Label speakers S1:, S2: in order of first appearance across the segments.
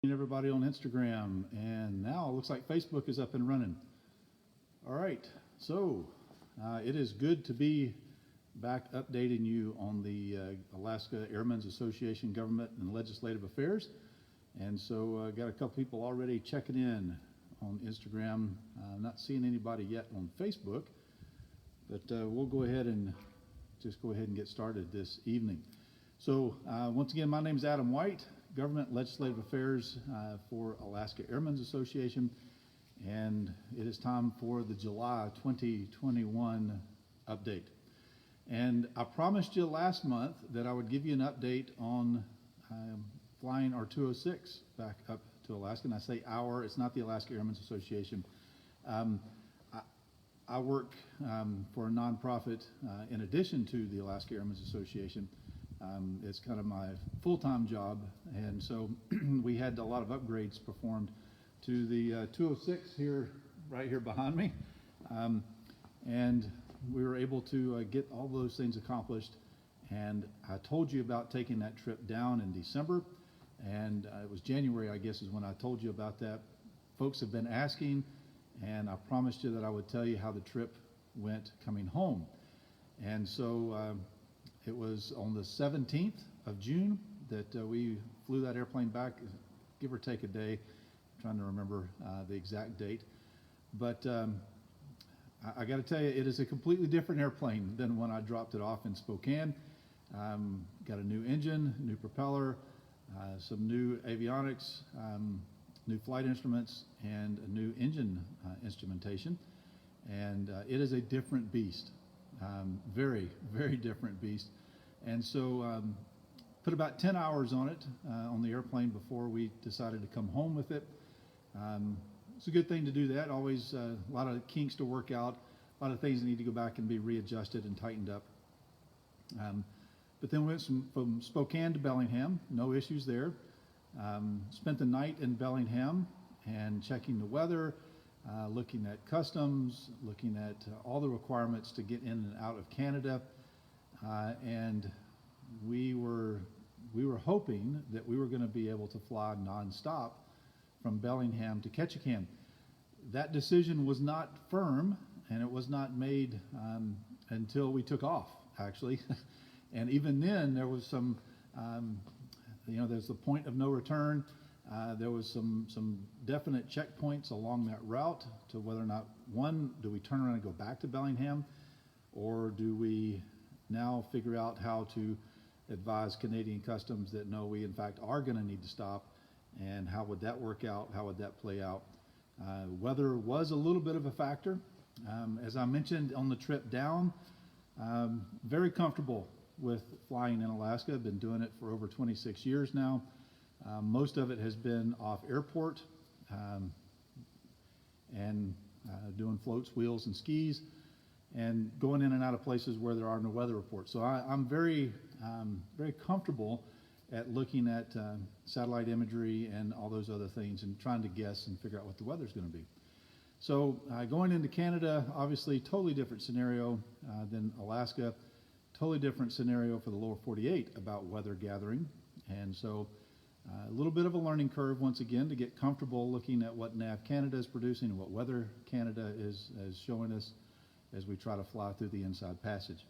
S1: Everybody on Instagram, and now it looks like Facebook is up and running. All right, so it is good to be back updating you on the Alaska Airmen's Association Government and Legislative Affairs. And so got a couple people already checking in on Instagram. Not seeing anybody yet on Facebook, but we'll go ahead and get started this evening. So once again, my name is Adam White, Government Legislative Affairs for Alaska Airmen's Association, and it is time for the July 2021 update. And I promised you last month that I would give you an update on flying our 206 back up to Alaska, and I say our, it's not the Alaska Airmen's Association. I work for a nonprofit in addition to the Alaska Airmen's Association. It's kind of my full-time job, and so we had a lot of upgrades performed to the 206 right here behind me, and we were able to get all those things accomplished. And I told you about taking that trip down in December, and it was January, I guess, is when I told you about that. Folks have been asking, and I promised you that I would tell you how the trip went coming home. And so it was on the 17th of June that we flew that airplane back, give or take a day. I'm trying to remember the exact date. But I got to tell you, it is a completely different airplane than when I dropped it off in Spokane. Got a new engine, new propeller, some new avionics, new flight instruments, and a new engine instrumentation. And it is a different beast. Very, very different beast. And so put about 10 hours on it on the airplane before we decided to come home with it. It's a good thing to do that. Always a lot of kinks to work out, a lot of things that need to go back and be readjusted and tightened up. But then we went from Spokane to Bellingham, no issues there. Spent the night in Bellingham and checking the weather, looking at customs, looking at all the requirements to get in and out of Canada, and we were hoping that we were going to be able to fly nonstop from Bellingham to Ketchikan. That decision was not firm, and it was not made until we took off, actually. And even then, there was some, there's the point of no return. There was some definite checkpoints along that route to whether or not, one, do we turn around and go back to Bellingham, or do we now figure out how to advise Canadian Customs that no, we in fact are going to need to stop, and how would that work out, how would that play out? Weather was a little bit of a factor. As I mentioned on the trip down, very comfortable with flying in Alaska. I've been doing it for over 26 years now. Most of it has been off airport and doing floats, wheels, and skis, and going in and out of places where there are no weather reports. So I'm very comfortable at looking at satellite imagery and all those other things and trying to guess and figure out what the weather's going to be. So going into Canada, obviously totally different scenario than Alaska, totally different scenario for the lower 48 about weather gathering. And so a little bit of a learning curve once again to get comfortable looking at what NAV Canada is producing and what Weather Canada is showing us as we try to fly through the Inside Passage.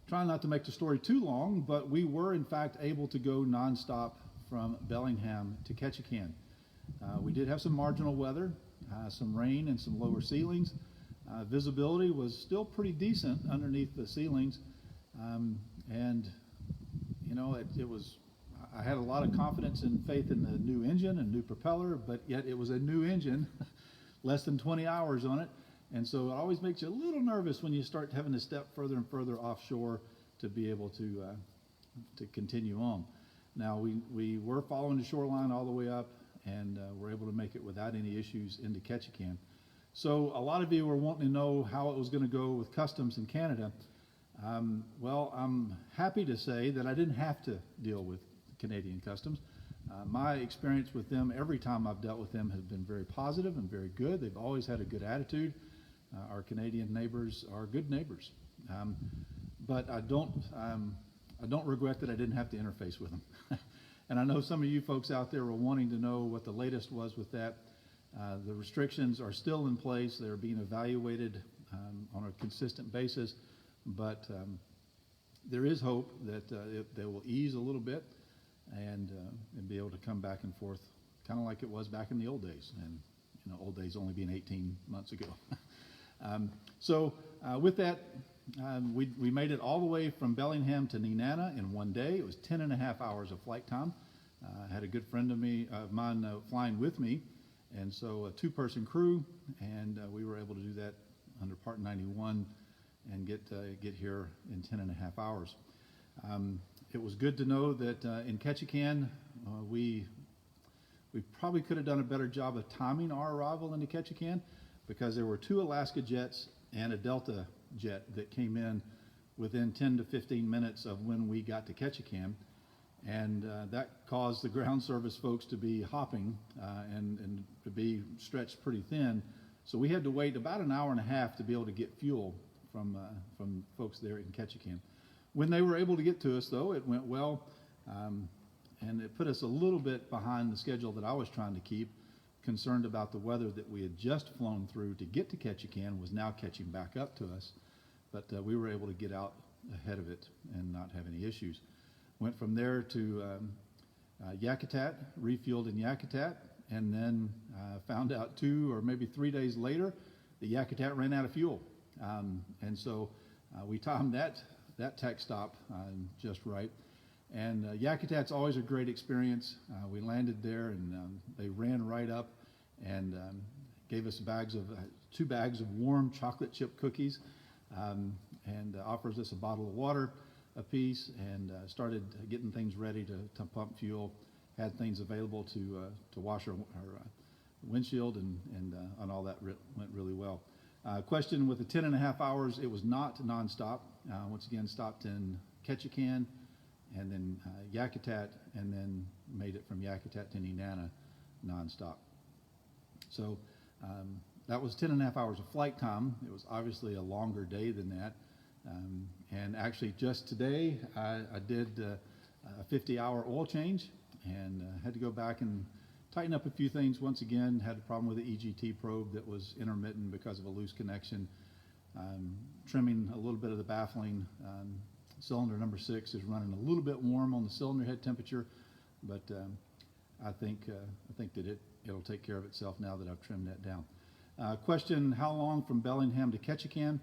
S1: Trying not to make the story too long, but we were in fact able to go nonstop from Bellingham to Ketchikan. We did have some marginal weather, some rain and some lower ceilings. Visibility was still pretty decent underneath the ceilings, and it was. I had a lot of confidence and faith in the new engine and new propeller, but yet it was a new engine, less than 20 hours on it. And so it always makes you a little nervous when you start having to step further and further offshore to be able to continue on. Now, we were following the shoreline all the way up, and were able to make it without any issues into Ketchikan. So a lot of you were wanting to know how it was going to go with customs in Canada. Well, I'm happy to say that I didn't have to deal with Canadian Customs. My experience with them every time I've dealt with them has been very positive and very good. They've always had a good attitude. Our Canadian neighbors are good neighbors, but I don't regret that I didn't have to interface with them. And I know some of you folks out there were wanting to know what the latest was with that. The restrictions are still in place. They're being evaluated on a consistent basis, but there is hope that they will ease a little bit and be able to come back and forth, kind of like it was back in the old days, and old days only being 18 months ago. With that, we made it all the way from Bellingham to Nenana in one day. It was 10 and a half hours of flight time. I had a good friend of mine flying with me, and so a two-person crew, and we were able to do that under Part 91 and get here in 10 and a half hours. It was good to know that in Ketchikan, we probably could have done a better job of timing our arrival into Ketchikan, because there were 2 Alaska jets and a Delta jet that came in within 10 to 15 minutes of when we got to Ketchikan, and that caused the ground service folks to be hopping and to be stretched pretty thin. So we had to wait about an hour and a half to be able to get fuel from folks there in Ketchikan. When they were able to get to us, though, it went well, and it put us a little bit behind the schedule that I was trying to keep, concerned about the weather that we had just flown through to get to Ketchikan was now catching back up to us. But we were able to get out ahead of it and not have any issues. Went from there to Yakutat, refueled in Yakutat, and then found out 2 or maybe 3 days later, the Yakutat ran out of fuel. And so we timed that tech stop just right. And Yakutat's always a great experience. We landed there, and they ran right up and gave us 2 bags of warm chocolate chip cookies, and offers us a bottle of water apiece, and started getting things ready to pump fuel. Had things available to wash our windshield, and all that went really well. Question with the 10 and a half hours, it was not nonstop. Once again, stopped in Ketchikan, and then Yakutat, and then made it from Yakutat to Nenana nonstop. So that was 10 and a half hours of flight time. It was obviously a longer day than that. And actually just today, I did a 50-hour oil change, and had to go back and tighten up a few things. Once again, had a problem with the EGT probe that was intermittent because of a loose connection. Trimming a little bit of the baffling. Cylinder number 6 is running a little bit warm on the cylinder head temperature, but I think that it'll take care of itself now that I've trimmed that down. Question: how long from Bellingham to Ketchikan?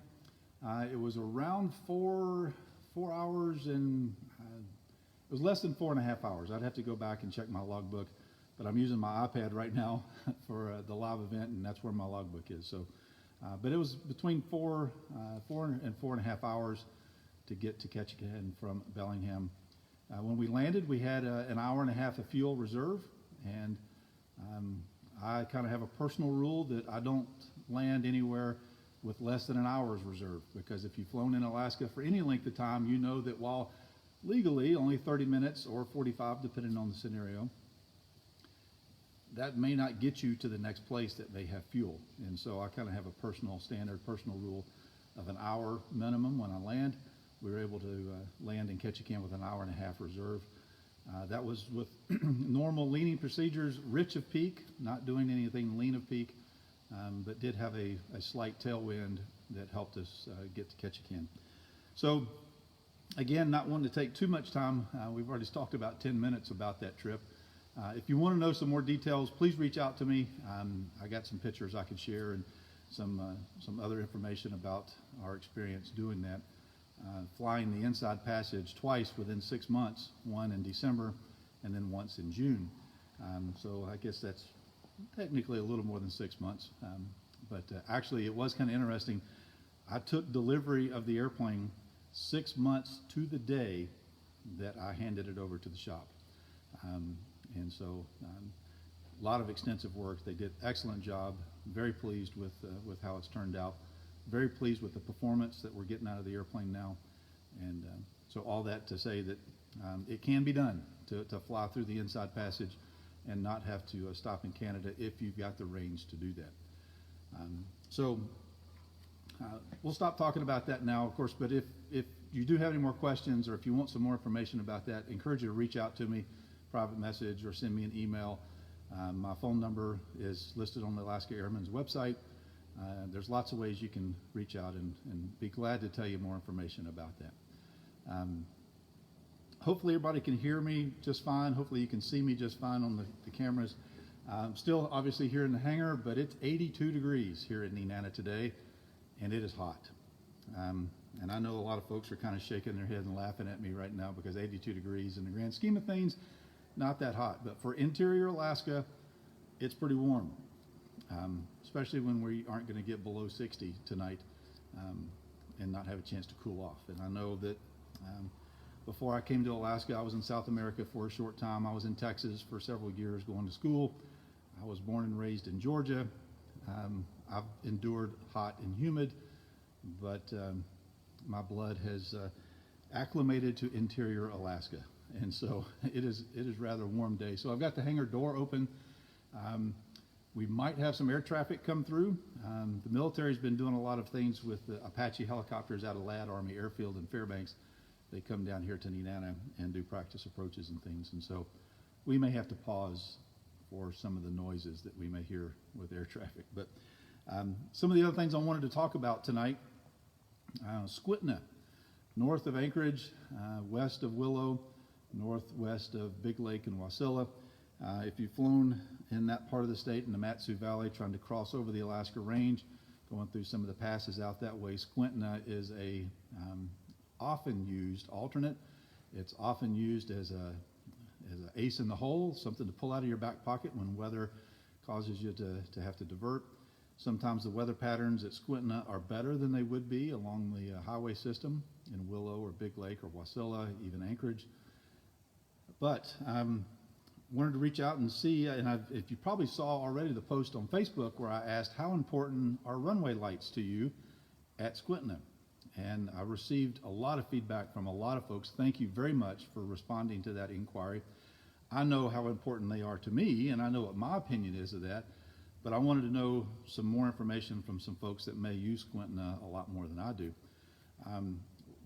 S1: It was around 4 hours, and it was less than 4.5 hours. I'd have to go back and check my logbook, but I'm using my iPad right now for the live event, and that's where my logbook is. So, but it was between 4 and 4.5 hours to get to Ketchikan from Bellingham. When we landed, we had an hour and a half of fuel reserve, and I kind of have a personal rule that I don't land anywhere with less than an hour's reserve, because if you've flown in Alaska for any length of time, you know that while legally only 30 minutes or 45, depending on the scenario, that may not get you to the next place that may have fuel. And so I kind of have a personal rule of an hour minimum when I land. We were able to land in Ketchikan with an hour and a half reserve. That was with normal leaning procedures, rich of peak, not doing anything lean of peak, but did have a slight tailwind that helped us get to Ketchikan. So again, not wanting to take too much time, we've already talked about 10 minutes about that trip. If you want to know some more details, please reach out to me. I got some pictures I could share, and some other information about our experience doing that. Flying the inside passage twice within 6 months, one in December and then once in June. So I guess that's technically a little more than 6 months. But actually it was kind of interesting. I took delivery of the airplane 6 months to the day that I handed it over to the shop. And so a lot of extensive work. They did an excellent job. Very pleased with how it's turned out. Very pleased with the performance that we're getting out of the airplane now. And so all that to say that it can be done to fly through the inside passage and not have to stop in Canada if you've got the range to do that. So we'll stop talking about that now, of course, but if you do have any more questions, or if you want some more information about that, I encourage you to reach out to me. private message or send me an email. My phone number is listed on the Alaska Airmen's website. There's lots of ways you can reach out and be glad to tell you more information about that. Hopefully everybody can hear me just fine. Hopefully you can see me just fine on the cameras. I'm still obviously here in the hangar, but it's 82 degrees here in Nenana today, and it is hot. And I know a lot of folks are kind of shaking their head and laughing at me right now because 82 degrees in the grand scheme of things, not that hot. But for interior Alaska, it's pretty warm, especially when we aren't going to get below 60 tonight and not have a chance to cool off. And I know that before I came to Alaska, I was in South America for a short time. I was in Texas for several years going to school. I was born and raised in Georgia. I've endured hot and humid, but my blood has acclimated to interior Alaska, and so it is rather a warm day. So I've got the hangar door open. We might have some air traffic come through. The military's been doing a lot of things with the Apache helicopters out of Ladd Army Airfield in Fairbanks. They come down here to Nenana and do practice approaches and things, and so we may have to pause for some of the noises that we may hear with air traffic. But some of the other things I wanted to talk about tonight, Skwitna, north of Anchorage, west of Willow, northwest of Big Lake and Wasilla. If you've flown in that part of the state in the Mat-Su Valley trying to cross over the Alaska Range, going through some of the passes out that way, Skwitna is a often used alternate. It's often used as an ace in the hole, something to pull out of your back pocket when weather causes you to have to divert. Sometimes the weather patterns at Skwitna are better than they would be along the highway system in Willow or Big Lake or Wasilla, even Anchorage. But wanted to reach out and see, and if you probably saw already the post on Facebook where I asked how important are runway lights to you at Skwitna. And I received a lot of feedback from a lot of folks. Thank you very much for responding to that inquiry. I know how important they are to me, and I know what my opinion is of that, but I wanted to know some more information from some folks that may use Skwitna a lot more than I do.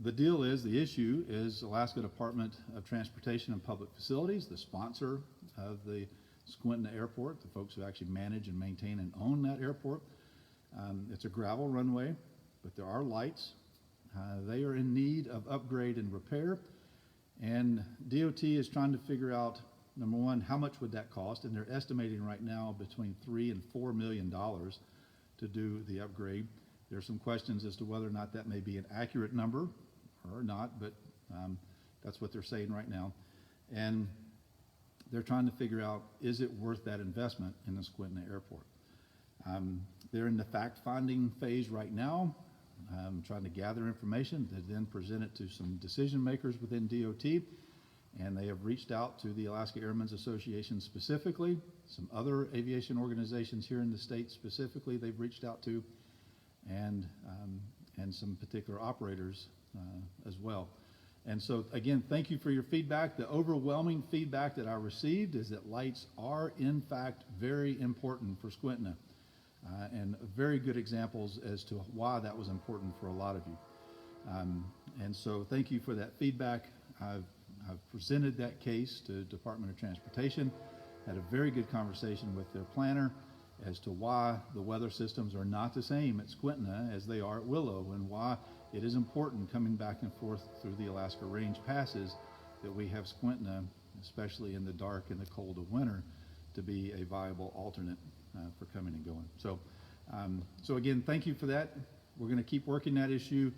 S1: The issue is Alaska Department of Transportation and Public Facilities, the sponsor of the Skwitna Airport, the folks who actually manage and maintain and own that airport. It's a gravel runway, but there are lights. They are in need of upgrade and repair, and DOT is trying to figure out, number one, how much would that cost, and they're estimating right now between $3 and $4 million to do the upgrade. There's some questions as to whether or not that may be an accurate number or not, but that's what they're saying right now. And they're trying to figure out, is it worth that investment in the Skwitna Airport? They're in the fact-finding phase right now, trying to gather information to then present it to some decision makers within DOT, and they have reached out to the Alaska Airmen's Association specifically, some other aviation organizations here in the state specifically they've reached out to, and some particular operators as well. And so again, thank you for your feedback. The overwhelming feedback that I received is that lights are in fact very important for Skwitna. And very good examples as to why that was important for a lot of you. And so thank you for that feedback. I've presented that case to Department of Transportation, had a very good conversation with their planner as to why the weather systems are not the same at Skwitna as they are at Willow, and why it is important coming back and forth through the Alaska Range passes that we have Skwitna, especially in the dark and the cold of winter, to be a viable alternate for coming and going. So again, thank you for that. We're going to keep working that issue.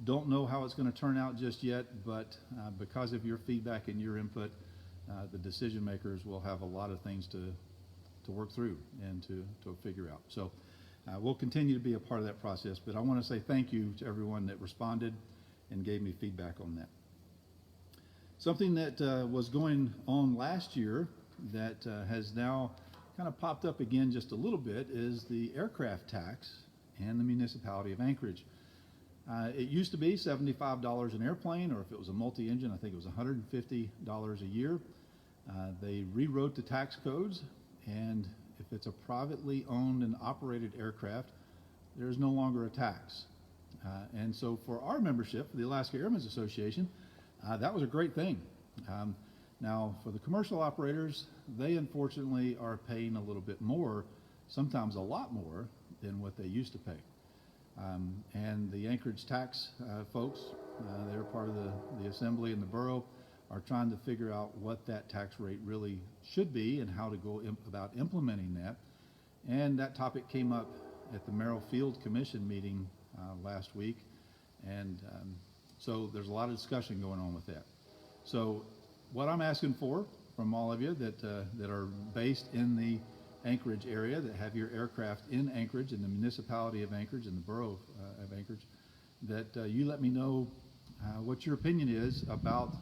S1: Don't know how it's going to turn out just yet, but because of your feedback and your input, the decision makers will have a lot of things to work through and to figure out. So we'll continue to be a part of that process, but I want to say thank you to everyone that responded and gave me feedback on that. Something that was going on last year that has now kind of popped up again just a little bit is the aircraft tax and the municipality of Anchorage. It used to be $75 an airplane, or if it was a multi-engine, I think it was $150 a year. They rewrote the tax codes, and if it's a privately owned and operated aircraft, there's no longer a tax. And so for our membership, the Alaska Airmen's Association, that was a great thing. Now, for the commercial operators, they unfortunately are paying a little bit more, sometimes a lot more than what they used to pay. And the Anchorage tax folks, they're part of the assembly and the borough, are trying to figure out what that tax rate really should be and how to go about implementing that. And that topic came up at the Merrill Field Commission meeting last week. And so there's a lot of discussion going on with that. So what I'm asking for from all of you that are based in the Anchorage area, that have your aircraft in Anchorage, in the municipality of Anchorage, in the borough of Anchorage, that you let me know what your opinion is about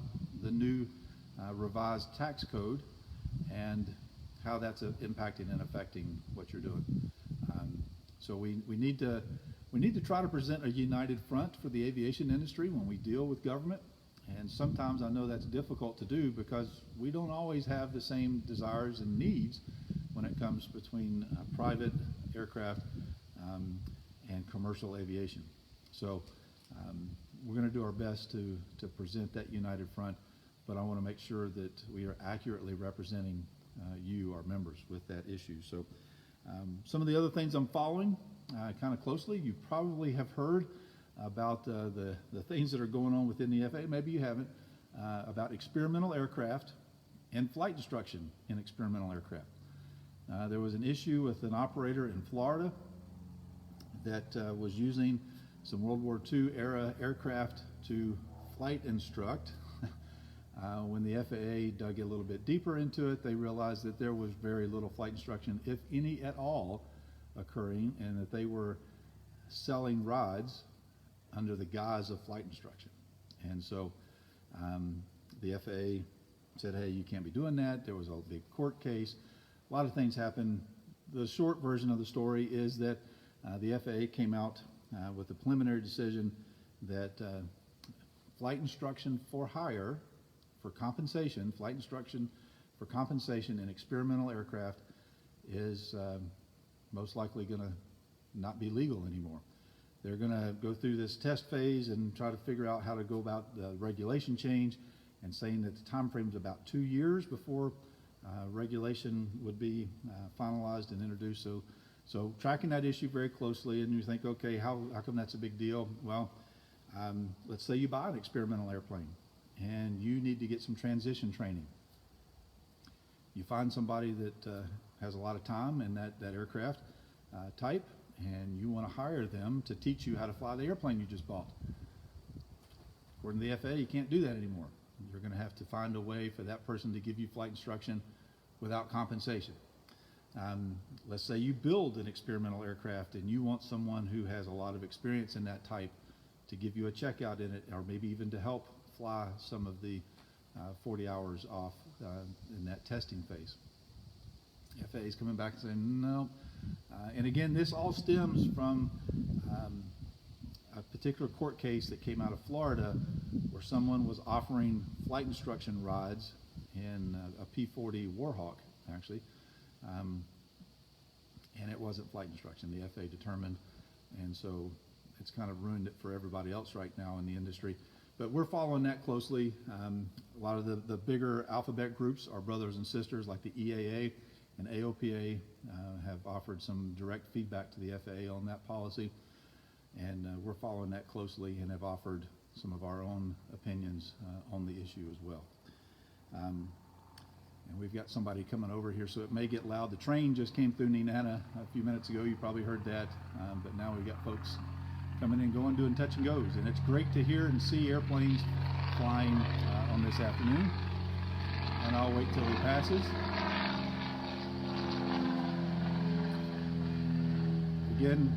S1: the new revised tax code and how that's impacting and affecting what you're doing. So we need to try to present a united front for the aviation industry when we deal with government. And sometimes I know that's difficult to do because we don't always have the same desires and needs when it comes between private aircraft and commercial aviation. So we're going to do our best to present that united front, but I want to make sure that we are accurately representing you, our members, with that issue. So some of the other things I'm following kind of closely, you probably have heard about the things that are going on within the FAA, maybe you haven't, about experimental aircraft and flight instruction in experimental aircraft. There was an issue with an operator in Florida that was using some World War II era aircraft to flight instruct. When the FAA dug a little bit deeper into it, they realized that there was very little flight instruction, if any at all, occurring, and that they were selling rides under the guise of flight instruction. And so the FAA said, hey, you can't be doing that. There was a big court case. A lot of things happened. The short version of the story is that the FAA came out with a preliminary decision that flight instruction for hire, for compensation, flight instruction for compensation in experimental aircraft is most likely going to not be legal anymore. They're going to go through this test phase and try to figure out how to go about the regulation change, and saying that the time frame is about 2 years before regulation would be finalized and introduced. So tracking that issue very closely, and you think, okay, how come that's a big deal? Well, let's say you buy an experimental airplane and you need to get some transition training. You find somebody that has a lot of time in that aircraft type, and you want to hire them to teach you how to fly the airplane you just bought. According to the FAA, you can't do that anymore. You're going to have to find a way for that person to give you flight instruction without compensation. Let's say you build an experimental aircraft and you want someone who has a lot of experience in that type to give you a checkout in it, or maybe even to help fly some of the 40 hours off in that testing phase. The FAA is coming back and saying no. And again, this all stems from a particular court case that came out of Florida where someone was offering flight instruction rides in a P-40 Warhawk, actually, and it wasn't flight instruction, the FAA determined, and so it's kind of ruined it for everybody else right now in the industry. But we're following that closely. A lot of the bigger alphabet groups, our brothers and sisters like the EAA and AOPA, have offered some direct feedback to the FAA on that policy, and we're following that closely and have offered some of our own opinions on the issue as well. And we've got somebody coming over here, so it may get loud. The train just came through Nenana a few minutes ago. You probably heard that, but now we've got folks coming in, going, doing touch and goes, and it's great to hear and see airplanes flying on this afternoon. And I'll wait till he passes. Again,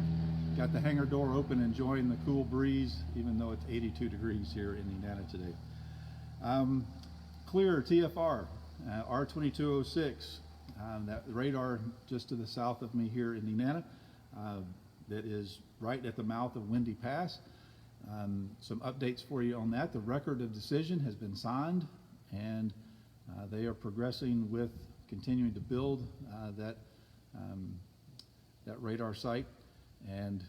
S1: got the hangar door open, enjoying the cool breeze, even though it's 82 degrees here in Nenana today. Clear TFR, R2206, that radar just to the south of me here in Nenana, that is right at the mouth of Windy Pass. Some updates for you on that. The record of decision has been signed, and they are progressing with continuing to build that radar site, and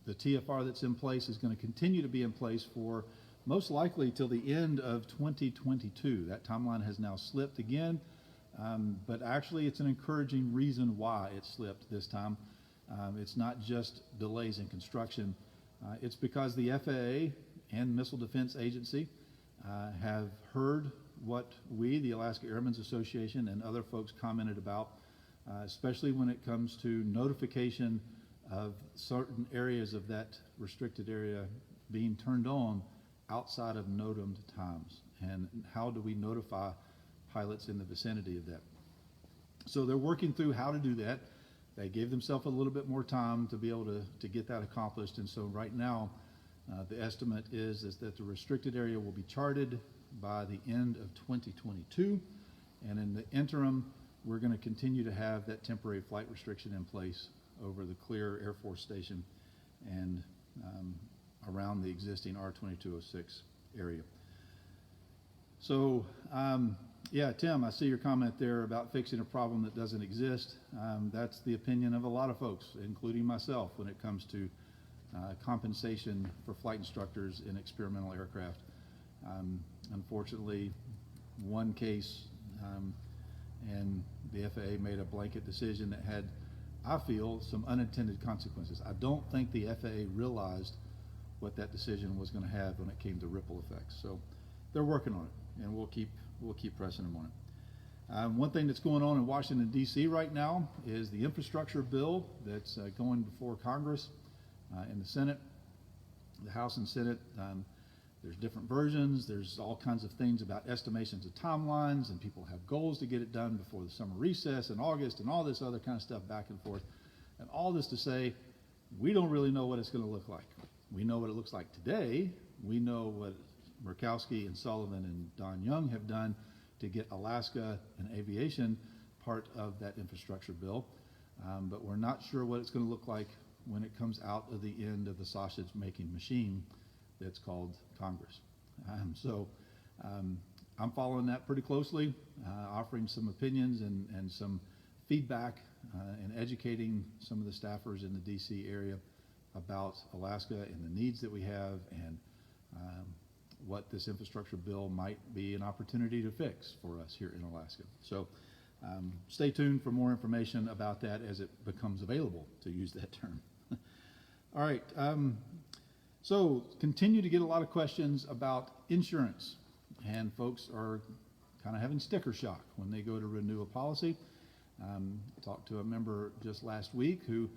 S1: the TFR that's in place is going to continue to be in place for most likely till the end of 2022. That timeline has now slipped again, but actually it's an encouraging reason why it slipped this time. It's not just delays in construction. It's because the FAA and Missile Defense Agency have heard what we, the Alaska Airmen's Association, and other folks commented about, especially when it comes to notification of certain areas of that restricted area being turned on outside of NOTAMed times. And how do we notify pilots in the vicinity of that? So they're working through how to do that. They gave themselves a little bit more time to be able to get that accomplished. And so right now, the estimate is that the restricted area will be charted by the end of 2022. And in the interim, we're going to continue to have that temporary flight restriction in place over the Clear Air Force Station and around the existing R-2206 area. So, yeah, Tim, I see your comment there about fixing a problem that doesn't exist. That's the opinion of a lot of folks, including myself, when it comes to compensation for flight instructors in experimental aircraft. Unfortunately, one case, and the FAA made a blanket decision that had, I feel, some unintended consequences. I don't think the FAA realized what that decision was going to have when it came to ripple effects. So they're working on it, and we'll keep pressing them on it. One thing that's going on in Washington, D.C. right now is the infrastructure bill that's going before Congress in the Senate, the House and Senate. There's different versions. There's all kinds of things about estimations of timelines, and people have goals to get it done before the summer recess in August and all this other kind of stuff back and forth. And all this to say, we don't really know what it's going to look like. We know what it looks like today. We know what Murkowski and Sullivan and Don Young have done to get Alaska and aviation part of that infrastructure bill. But we're not sure what it's going to look like when it comes out of the end of the sausage-making machine that's called Congress. So I'm following that pretty closely, offering some opinions and some feedback and educating some of the staffers in the D.C. area about Alaska and the needs that we have and what this infrastructure bill might be an opportunity to fix for us here in Alaska. So stay tuned for more information about that as it becomes available, to use that term. All right. So continue to get a lot of questions about insurance, and folks are kind of having sticker shock when they go to renew a policy. Talked to a member just last week who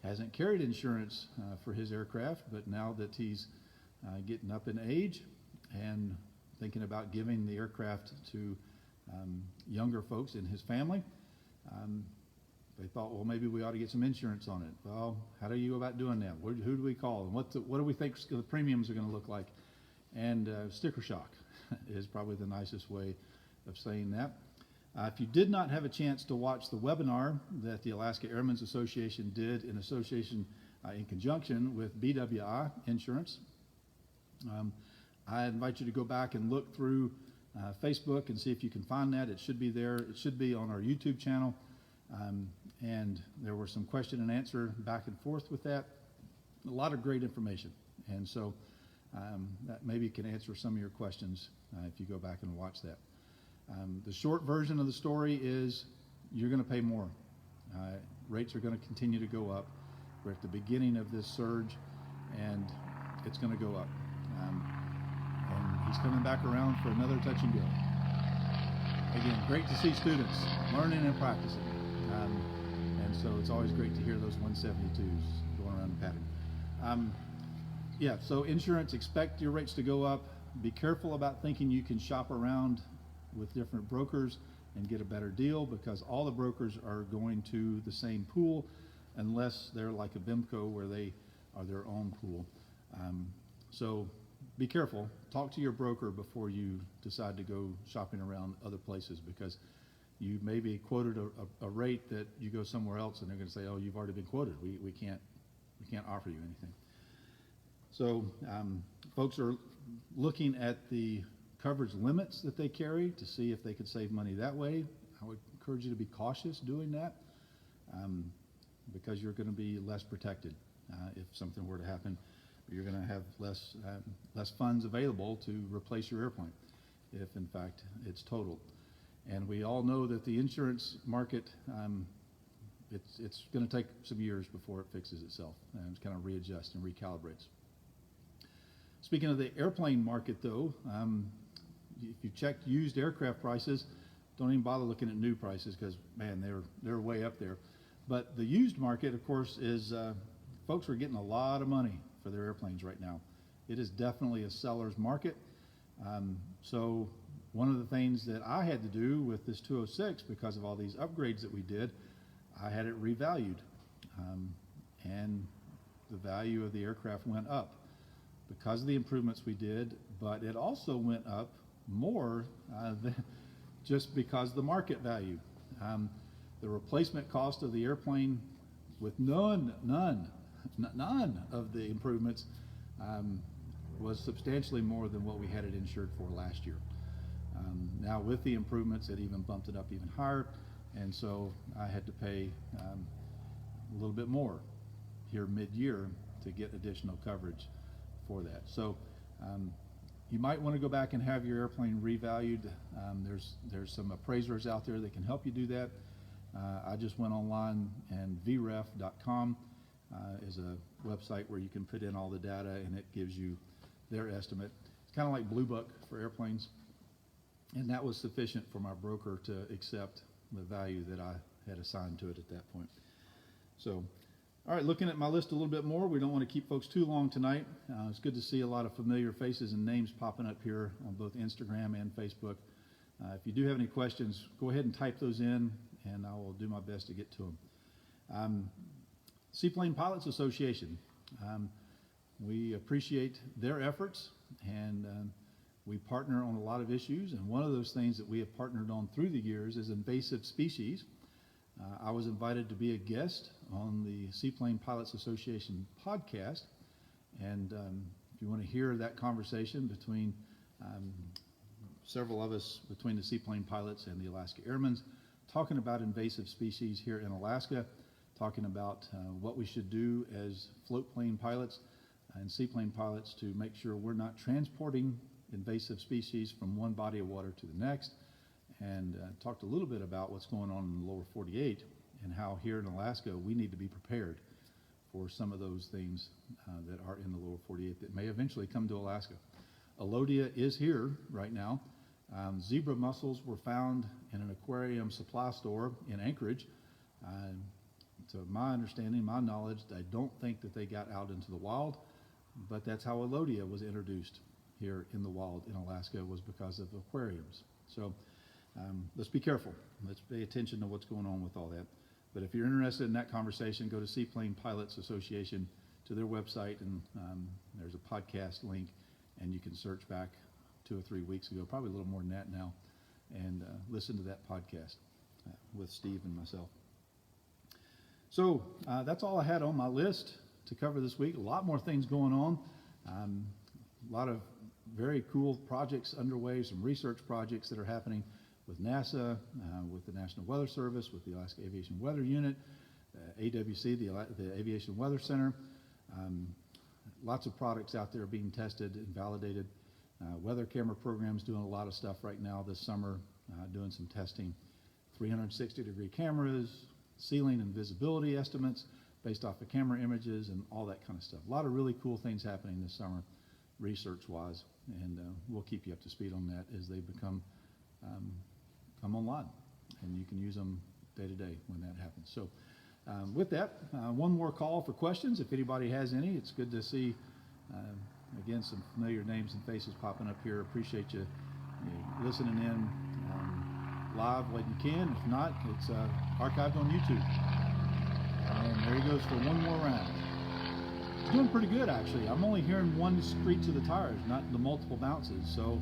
S1: hasn't carried insurance for his aircraft, but now that he's getting up in age and thinking about giving the aircraft to younger folks in his family, they thought, well, maybe we ought to get some insurance on it. Well, how do you go about doing that? Who do we call? And what do we think the premiums are going to look like? And sticker shock is probably the nicest way of saying that. If you did not have a chance to watch the webinar that the Alaska Airmen's Association did in conjunction with BWI Insurance, I invite you to go back and look through Facebook and see if you can find that. It should be there. It should be on our YouTube channel. And there were some question and answer back and forth with that. A lot of great information. And so that maybe can answer some of your questions if you go back and watch that. The short version of the story is you're going to pay more. Rates are going to continue to go up. We're at the beginning of this surge, and it's going to go up. And he's coming back around for another touch and go. Again, great to see students learning and practicing. And so it's always great to hear those 172s going around the pattern. Yeah, so insurance, expect your rates to go up. Be careful about thinking you can shop around with different brokers and get a better deal, because all the brokers are going to the same pool unless they're like a BIMCO where they are their own pool. So be careful. Talk to your broker before you decide to go shopping around other places, because you may be quoted a rate that you go somewhere else and they're going to say, oh, you've already been quoted. We can't offer you anything. So folks are looking at the coverage limits that they carry to see if they could save money that way. I would encourage you to be cautious doing that because you're going to be less protected if something were to happen. you're going to have less funds available to replace your airplane if, in fact, it's totaled. And we all know that the insurance market, it's going to take some years before it fixes itself and kind of readjusts and recalibrates. Speaking of the airplane market, though, if you checked used aircraft prices, don't even bother looking at new prices because, man, they're way up there. But the used market, of course, is folks are getting a lot of money for their airplanes right now. It is definitely a seller's market. So one of the things that I had to do with this 206, because of all these upgrades that we did, I had it revalued. And the value of the aircraft went up because of the improvements we did, but it also went up more than just because of the market value. The replacement cost of the airplane with none of the improvements was substantially more than what we had it insured for last year. Now with the improvements, it even bumped it up even higher, and so I had to pay a little bit more here mid-year to get additional coverage for that. So you might want to go back and have your airplane revalued. There's some appraisers out there that can help you do that. I just went online, and vref.com is a website where you can put in all the data and it gives you their estimate. It's kind of like Blue Book for airplanes, and that was sufficient for my broker to accept the value that I had assigned to it at that point. So, all right, looking at my list a little bit more, we don't want to keep folks too long tonight. It's good to see a lot of familiar faces and names popping up here on both Instagram and Facebook. If you do have any questions, go ahead and type those in, and I will do my best to get to them. Seaplane Pilots Association. We appreciate their efforts, and we partner on a lot of issues, and one of those things that we have partnered on through the years is invasive species. I was invited to be a guest on the Seaplane Pilots Association podcast, and if you want to hear that conversation between several of us, between the Seaplane pilots and the Alaska Airmen, talking about invasive species here in Alaska, talking about what we should do as float plane pilots and seaplane pilots to make sure we're not transporting invasive species from one body of water to the next, and talked a little bit about what's going on in the lower 48 and how here in Alaska we need to be prepared for some of those things that are in the lower 48 that may eventually come to Alaska. Alodia is here right now. Zebra mussels were found in an aquarium supply store in Anchorage. To my understanding, my knowledge, I don't think that they got out into the wild, but that's how Alodia was introduced here in the wild in Alaska, was because of aquariums. So let's be careful. Let's pay attention to what's going on with all that. But if you're interested in that conversation, go to Seaplane Pilots Association, to their website, and there's a podcast link, and you can search back 2 or 3 weeks ago, probably a little more than that now, and listen to that podcast with Steve and myself. So that's all I had on my list to cover this week. A lot more things going on. A lot of very cool projects underway, some research projects that are happening with NASA, with the National Weather Service, with the Alaska Aviation Weather Unit, AWC, the Aviation Weather Center. Lots of products out there being tested and validated. Weather camera programs doing a lot of stuff right now this summer, doing some testing. 360-degree cameras, ceiling and visibility estimates based off of camera images and all that kind of stuff. A lot of really cool things happening this summer research-wise, and we'll keep you up to speed on that as they come online, and you can use them day to day when that happens. So with that, one more call for questions if anybody has any. It's good to see again some familiar names and faces popping up here. Appreciate you listening in live when you can. If not, it's archived on YouTube. And there he goes for one more round. He's doing pretty good, actually. I'm only hearing one screech of the tires, not the multiple bounces. So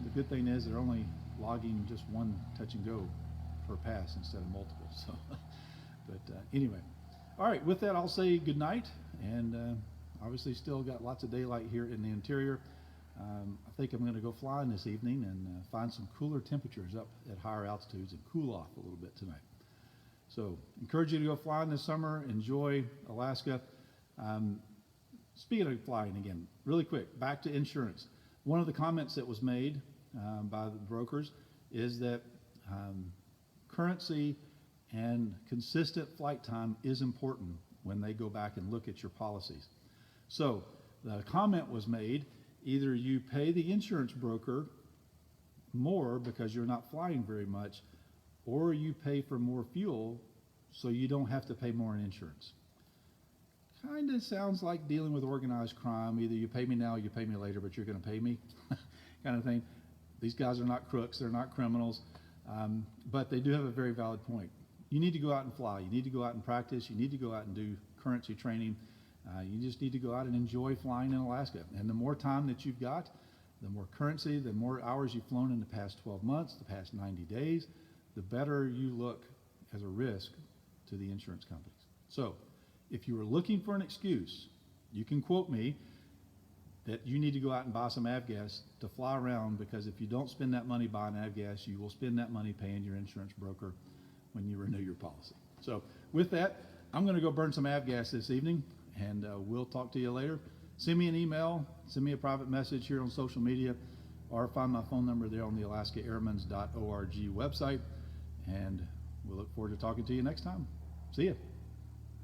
S1: the good thing is they're only logging just one touch and go per pass instead of multiple. So, but anyway, all right. With that, I'll say good night, and obviously still got lots of daylight here in the interior. I think I'm going to go flying this evening and find some cooler temperatures up at higher altitudes and cool off a little bit tonight. So encourage you to go flying this summer. Enjoy Alaska. Speaking of flying again, really quick, back to insurance. One of the comments that was made by the brokers is that currency and consistent flight time is important when they go back and look at your policies. So the comment was made, either you pay the insurance broker more because you're not flying very much, or you pay for more fuel so you don't have to pay more in insurance. Kind of sounds like dealing with organized crime. Either you pay me now or you pay me later, but you're going to pay me kind of thing. These guys are not crooks. They're not criminals. But they do have a very valid point. You need to go out and fly. You need to go out and practice. You need to go out and do currency training. You just need to go out and enjoy flying in Alaska. And the more time that you've got, the more currency, the more hours you've flown in the past 12 months, the past 90 days, the better you look as a risk to the insurance companies. So if you were looking for an excuse, you can quote me that you need to go out and buy some avgas to fly around, because if you don't spend that money buying avgas, you will spend that money paying your insurance broker when you renew your policy. So with that, I'm going to go burn some avgas this evening, and we'll talk to you later. Send me an email, send me a private message here on social media, or find my phone number there on the alaskaairmens.org website, and we'll look forward to talking to you next time. See ya.